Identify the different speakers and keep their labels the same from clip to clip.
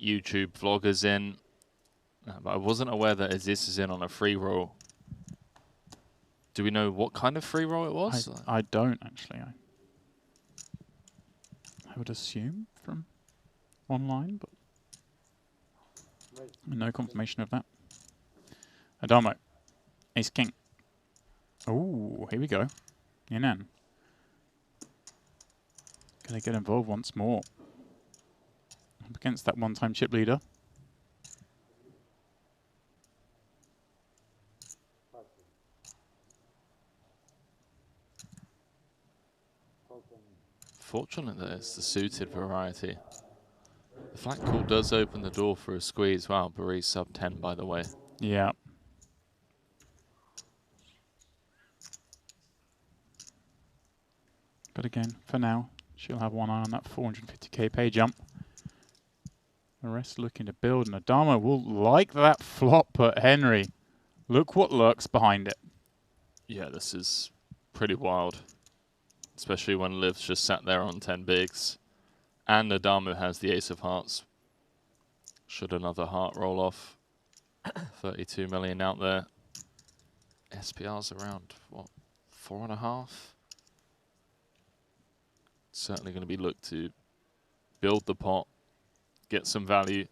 Speaker 1: YouTube vloggers in, but I wasn't aware that Aziz is in on a free roll. Do we know what kind of free roll it was?
Speaker 2: I don't actually. I would assume from online, but no confirmation of that. Addamo. Ace King. Oh, here we go. Yinan. Gonna get involved once more. Up against that one-time chip leader.
Speaker 1: Fortunate that it's the suited variety. The flat call does open the door for a squeeze. Wow, Barry's sub 10, by the way.
Speaker 2: Yeah. But again, for now, she'll have one eye on that 450k pay jump. The rest looking to build, and Addamo will like that flop, but Henry, look what lurks behind it.
Speaker 1: Yeah, this is pretty wild. Especially when Liv's just sat there on 10 bigs. And Addamo has the ace of hearts. Should another heart roll off. 32 million out there. SPR's around, what, 4.5? Certainly going to be looked to build the pot, get some value.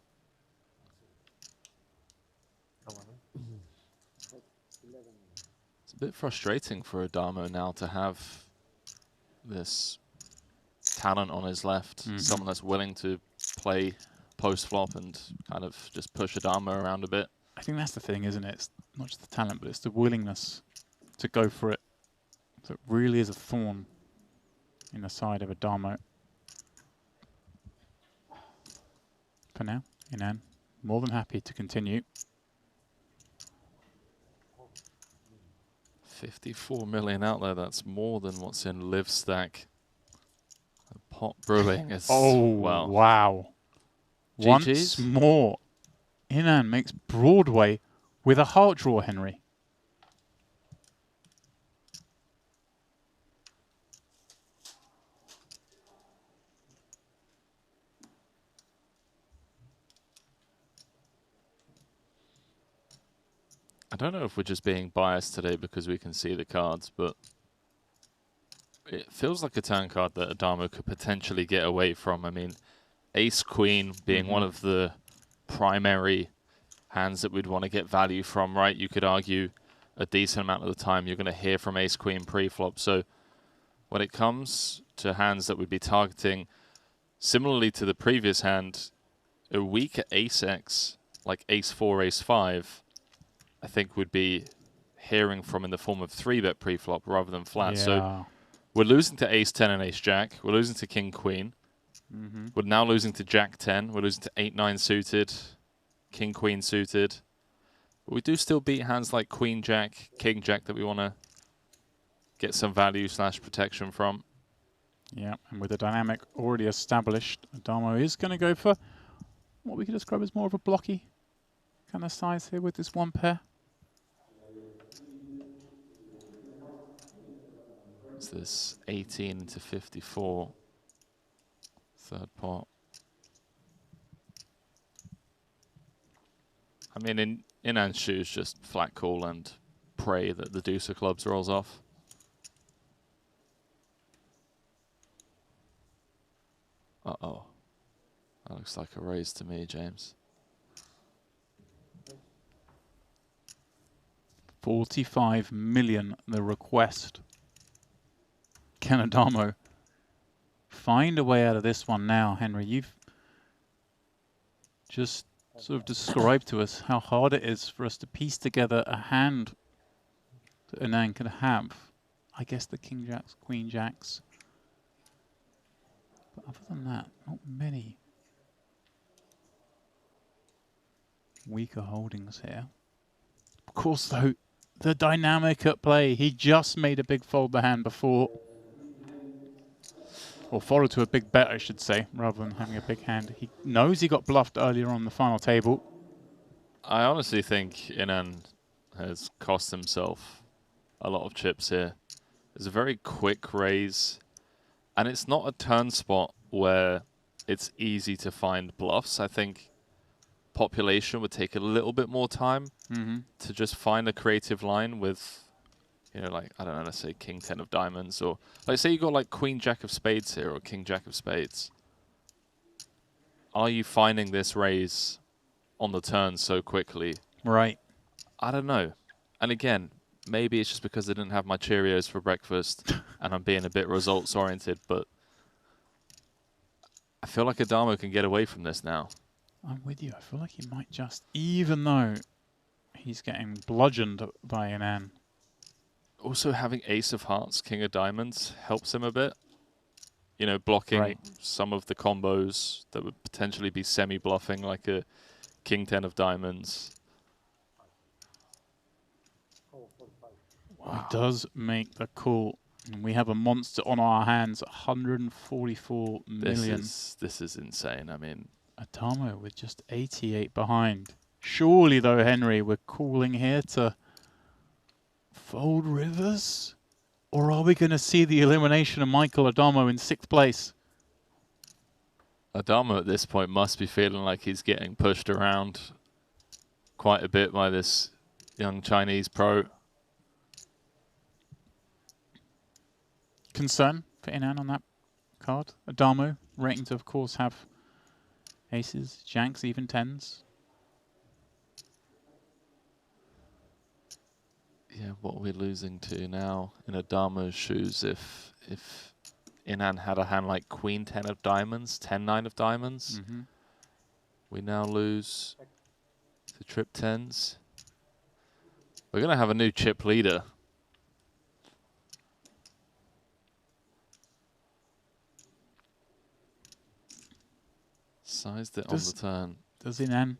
Speaker 1: It's a bit frustrating for Addamo now to have this talent on his left, someone that's willing to play post-flop and kind of just push Addamo around a bit.
Speaker 2: I think that's the thing, isn't it? It's not just the talent, but it's the willingness to go for it. So it really is a thorn in the side of Addamo. For now, Yinan, more than happy to continue.
Speaker 1: 54 million out there, that's more than what's in Liv stack. The pot brewing is, well,
Speaker 2: wow.
Speaker 1: GG's.
Speaker 2: Once more, Yinan makes Broadway with a heart draw, Henry.
Speaker 1: I don't know if we're just being biased today because we can see the cards, but it feels like a turn card that Addamo could potentially get away from. I mean, Ace-Queen being one of the primary hands that we'd want to get value from, right? You could argue a decent amount of the time you're going to hear from Ace-Queen pre-flop. So when it comes to hands that we'd be targeting, similarly to the previous hand, a weaker Ace-X, like Ace-4, Ace-5, I think would be hearing from in the form of 3-bet pre-flop rather than flat.
Speaker 2: Yeah.
Speaker 1: So we're losing to Ace-10 and Ace-Jack. We're losing to King-Queen. We're now losing to Jack-10. We're losing to 8-9 suited, King-Queen suited. But we do still beat hands like Queen-Jack, King-Jack that we want to get some value / protection from.
Speaker 2: Yeah, and with the dynamic already established, Addamo is going to go for what we could describe as more of a blocky kind of size here with this one pair.
Speaker 1: It's this 18 to 54 third pot. I mean, in Yinan's shoes, just flat call and pray that the deuce of clubs rolls off. Uh-oh. That looks like a raise to me, James.
Speaker 2: 45 million, the request. Can Addamo find a way out of this one now, Henry? You've just sort of described to us how hard it is for us to piece together a hand that Yinan could have. I guess the King Jacks, Queen Jacks. But other than that, not many weaker holdings here. Of course, though, the dynamic at play. He just made a big fold the hand before. Or followed to a big bet, I should say, rather than having a big hand. He knows he got bluffed earlier on the final table.
Speaker 1: I honestly think Yinan has cost himself a lot of chips here. It's a very quick raise, and it's not a turn spot where it's easy to find bluffs. I think population would take a little bit more time to just find a creative line with, you know, like, I don't know, let's say King 10 of diamonds, or like say you got like Queen Jack of spades here or King Jack of spades. Are you finding this raise on the turn so quickly?
Speaker 2: Right.
Speaker 1: I don't know. And again, maybe it's just because I didn't have my Cheerios for breakfast and I'm being a bit results oriented, but I feel like Addamo can get away from this now.
Speaker 2: I'm with you. I feel like he might just, even though he's getting bludgeoned by Inan.
Speaker 1: Also, having Ace of Hearts, King of Diamonds helps him a bit. You know, blocking some of the combos that would potentially be semi-bluffing, like a King 10 of Diamonds.
Speaker 2: Wow. He does make the call. And we have a monster on our hands, 144 million.
Speaker 1: This is insane. I mean,
Speaker 2: Addamo with just 88 behind. Surely, though, Henry, we're calling here to fold rivers? Or are we going to see the elimination of Michael Addamo in 6th place?
Speaker 1: Addamo at this point must be feeling like he's getting pushed around quite a bit by this young Chinese pro.
Speaker 2: Concern for Inan on that card. Addamo, rating to, of course, have aces, jacks, even 10s.
Speaker 1: Yeah, what are we losing to now in Addamo's shoes if Inan had a hand like Queen 10 of diamonds, 10-9 of diamonds? We now lose to trip 10s. We're going to have a new chip leader. Sized it on the turn.
Speaker 2: Does Inan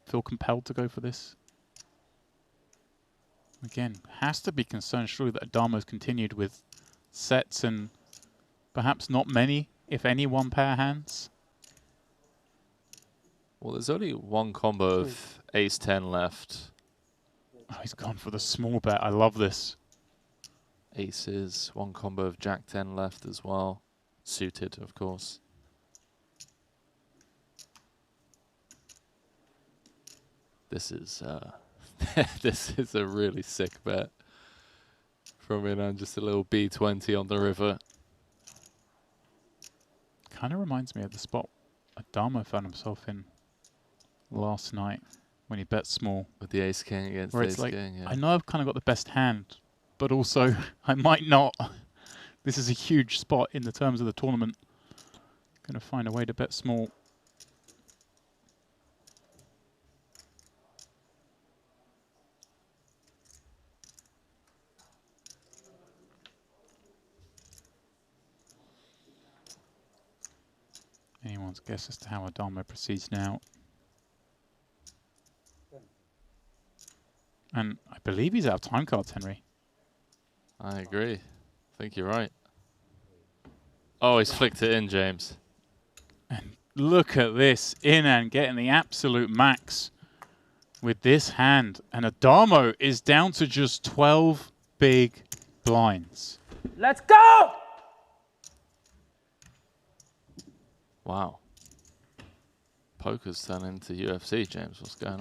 Speaker 2: feel compelled to go for this? Again, has to be concerned surely that Addamo's continued with sets and perhaps not many, if any, one-pair hands.
Speaker 1: Well, there's only one combo of Ace-10 left.
Speaker 2: Oh, he's gone for the small bet. I love this.
Speaker 1: Aces, one combo of Jack-10 left as well. Suited, of course. This is this is a really sick bet from Inan. Just a little B20 on the river.
Speaker 2: Kind of reminds me of the spot Addamo found himself in last night when he bet small.
Speaker 1: With the Ace-King against
Speaker 2: where it's
Speaker 1: Ace-King,
Speaker 2: like,
Speaker 1: yeah.
Speaker 2: I know I've kind of got the best hand, but also I might not. This is a huge spot in the terms of the tournament. Going to find a way to bet small. Anyone's guess as to how Addamo proceeds now. And I believe he's out of time cards, Henry.
Speaker 1: I agree. I think you're right. Oh, he's flicked it in, James.
Speaker 2: And look at this. Inan getting the absolute max with this hand. And Addamo is down to just 12 big blinds.
Speaker 3: Let's go!
Speaker 1: Wow. Poker's turned into UFC, James. What's going on?